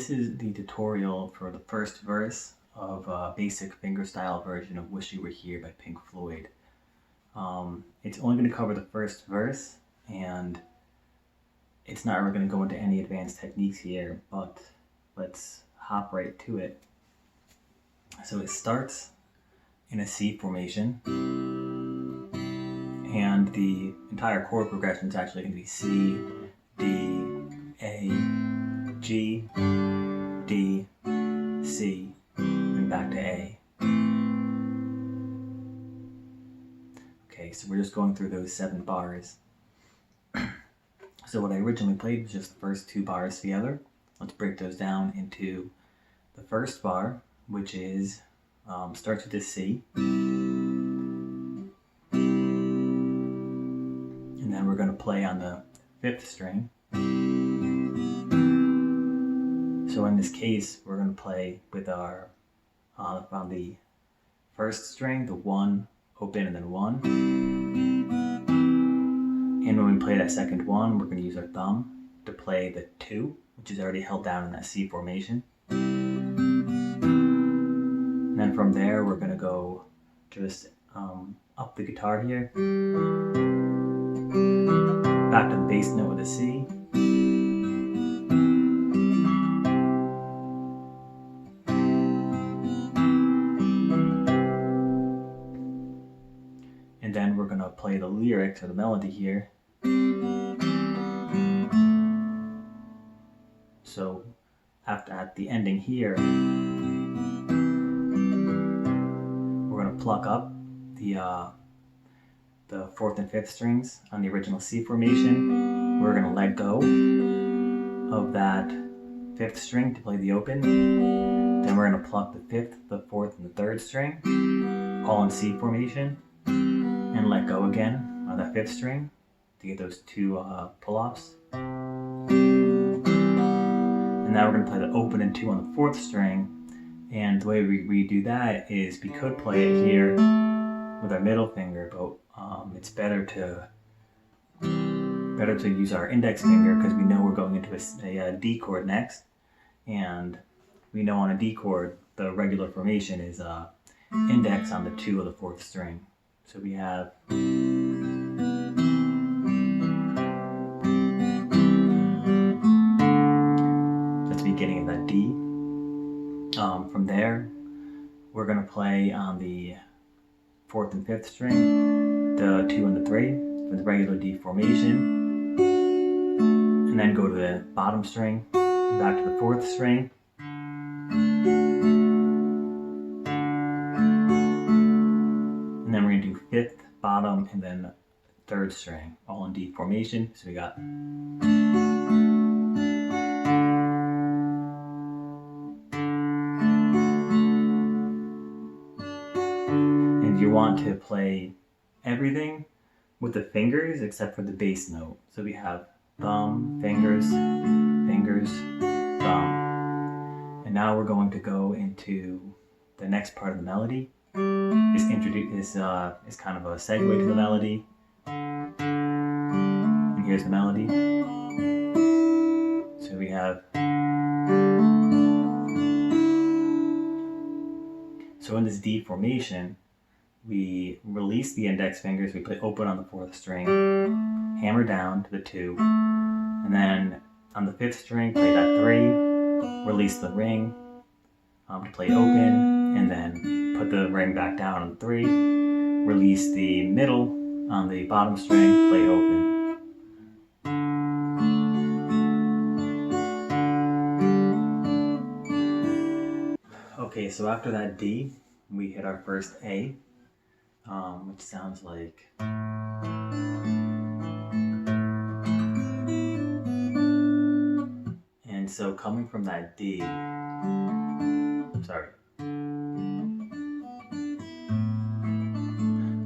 this is the tutorial for the first verse of a basic fingerstyle version of Wish You Were Here by Pink Floyd. It's only going to cover the first verse, and it's not really going to go into any advanced techniques here, but let's hop right to it. So it starts in a C formation, and the entire chord progression is actually going to be C, D, A, G, D, C, and back to A. Okay, so we're just going through those 7 bars. So what I originally played was just the first 2 bars together. Let's break those down into the first bar, which is starts with a C. And then we're going to play on the 5th string. So in this case, we're going to play with our, on the 1st string, the 1, open, and then 1. And when we play that second 1, we're going to use our thumb to play the 2, which is already held down in that C formation. And then from there, we're going to go just up the guitar here, back to the bass note with a C. And then we're going to play the lyrics or the melody here. So at the ending here, we're going to pluck up the 4th and 5th strings on the original C formation. We're going to let go of that 5th string to play the open. Then we're going to pluck the 5th, the 4th, and the 3rd string, all in C formation, and let go again of that 5th string to get those 2 pull-offs. And now we're going to play the open and 2 on the 4th string. And the way we do that is we could play it here with our middle finger, but it's better to use our index finger because we know we're going into a D chord next. And we know on a D chord, the regular formation is index on the 2 of the 4th string. So we have that's the beginning of that D. From there, we're going to play on the 4th and 5th string, the 2 and the 3 for the regular D formation, and then go to the bottom string, back to the 4th string. And then we're going to do 5th, bottom, and then 3rd string, all in D formation. So we got. And you want to play everything with the fingers except for the bass note. So we have thumb, fingers, fingers, thumb. And now we're going to go into the next part of the melody. Is kind of a segue to the melody. And here's the melody. So we have. So in this D formation, we release the index fingers, we play open on the 4th string, hammer down to the 2, and then on the 5th string, play that 3, release the ring to play open, and then put the ring back down on 3, release the middle on the bottom string, play open. Okay, so after that D, we hit our first A, which sounds like. And so coming from that D,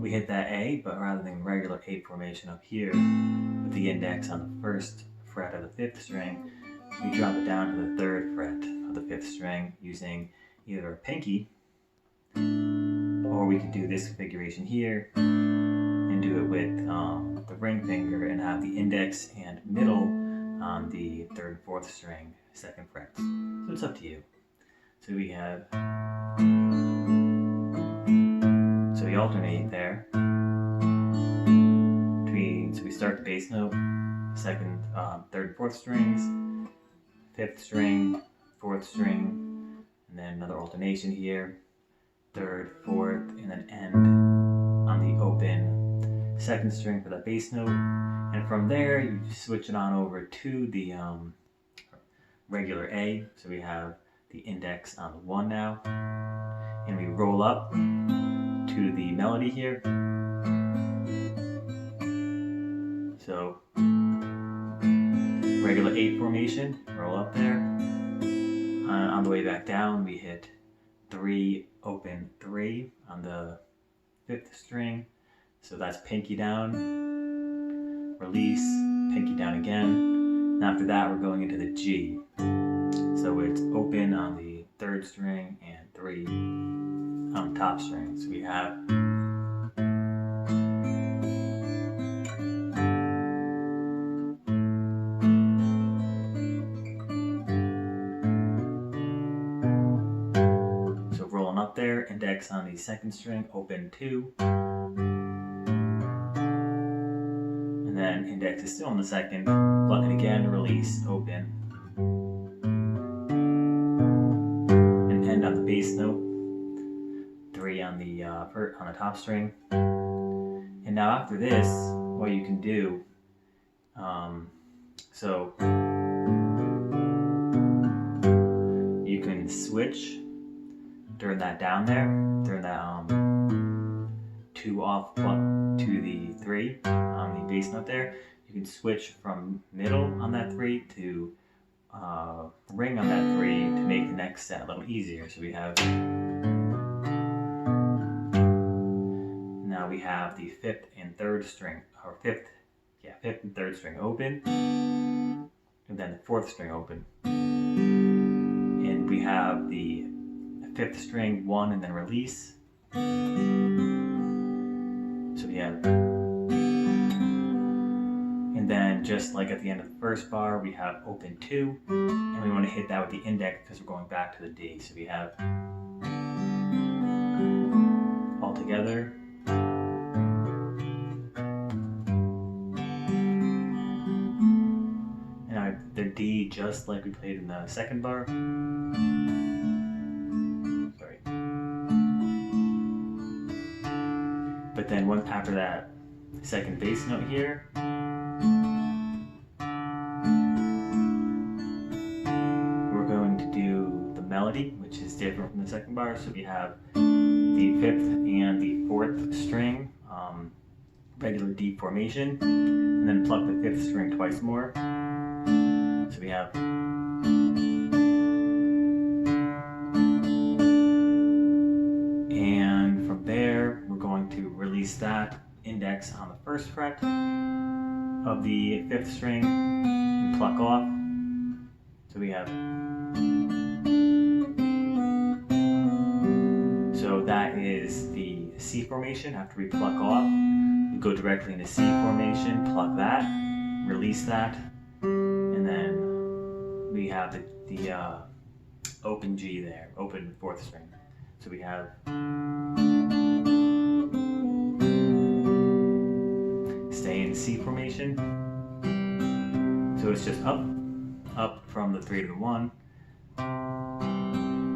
we hit that A, but rather than regular 8 formation up here, with the index on the 1st fret of the 5th string, we drop it down to the 3rd fret of the 5th string using either a pinky, or we could do this configuration here and do it with the ring finger and have the index and middle on the 3rd and 4th string, 2nd fret. So it's up to you. So we have, so we alternate there between, so we start the bass note, 2nd, 3rd and 4th strings, 5th string, 4th string, and then another alternation here, 3rd, 4th, and then end on the open 2nd string for that bass note. And from there, you switch it on over to the regular A. So we have the index on the 1 now, and we roll up to the melody here. So regular 8 formation, roll up there. On the way back down, we hit 3, open 3 on the 5th string. So that's pinky down, release, pinky down again. And after that, we're going into the G. So it's open on the 3rd string and 3 on the top string. So we have rolling up there, index on the 2nd string, open 2, and then index is still on the 2nd, pluck it again, release, open, and end on the bass note, 3 on the top string. And now after this, what you can do, so you can switch during that down there, during that 2 off pluck to the 3 on the bass note there, you can switch from middle on that 3 to ring on that 3 to make the next set a little easier. So we have, now we have the 5th and 3rd string, or 5th and 3rd string open, and then the 4th string open. And we have the 5th string 1 and then release. So we have, and then just like at the end of the first bar, we have open 2, and we want to hit that with the index because we're going back to the D. So we have all together. And the D just like we played in the 2nd bar. But then after that 2nd bass note here, we're going to do the melody, which is different from the 2nd bar. So we have the 5th and the 4th string, regular D formation, and then pluck the 5th string twice more. So we have, and from there we're going to release that index on the 1st fret of the 5th string and pluck off. So we have, so that is the C formation. After we pluck off, we go directly into C formation, pluck that, release that, and then we have the open G there, open 4th string. So we have, stay in C formation. So it's just up from the 3 to the 1,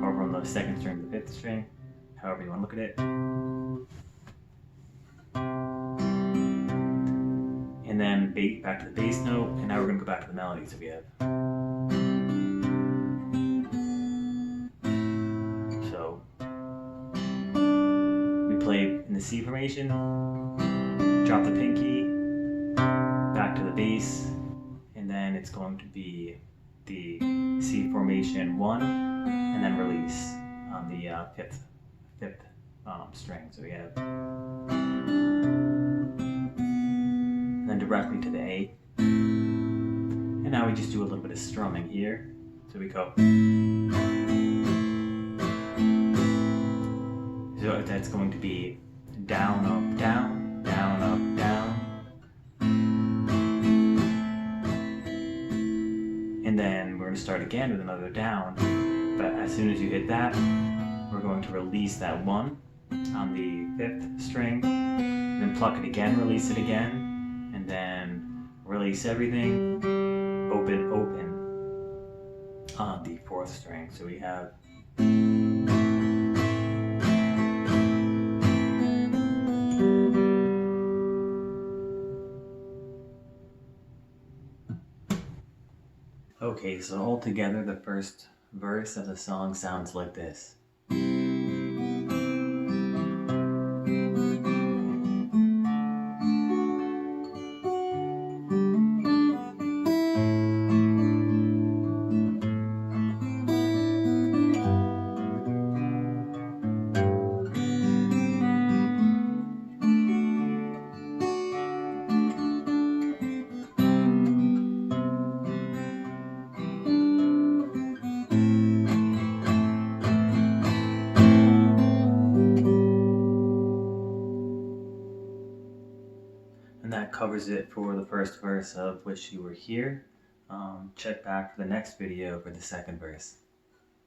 or from the 2nd string to the 5th string, however you want to look at it. And then back to the bass note, and now we're going to go back to the melody. So we have, so we play in the C formation, drop the pinky, back to the bass, and then it's going to be the C formation 1, and then release on the 5th string. So we have, and then directly to the A. And now we just do a little bit of strumming here. So we go, so that's going to be down, up, down, down, up, down. start again with another down, but as soon as you hit that, we're going to release that 1 on the 5th string, then pluck it again, release it again, and then release everything, open, open on the 4th string. So we have okay, so all together the first verse of the song sounds like this. And that covers it for the first verse of Wish You Were Here. Check back for the next video for the second verse.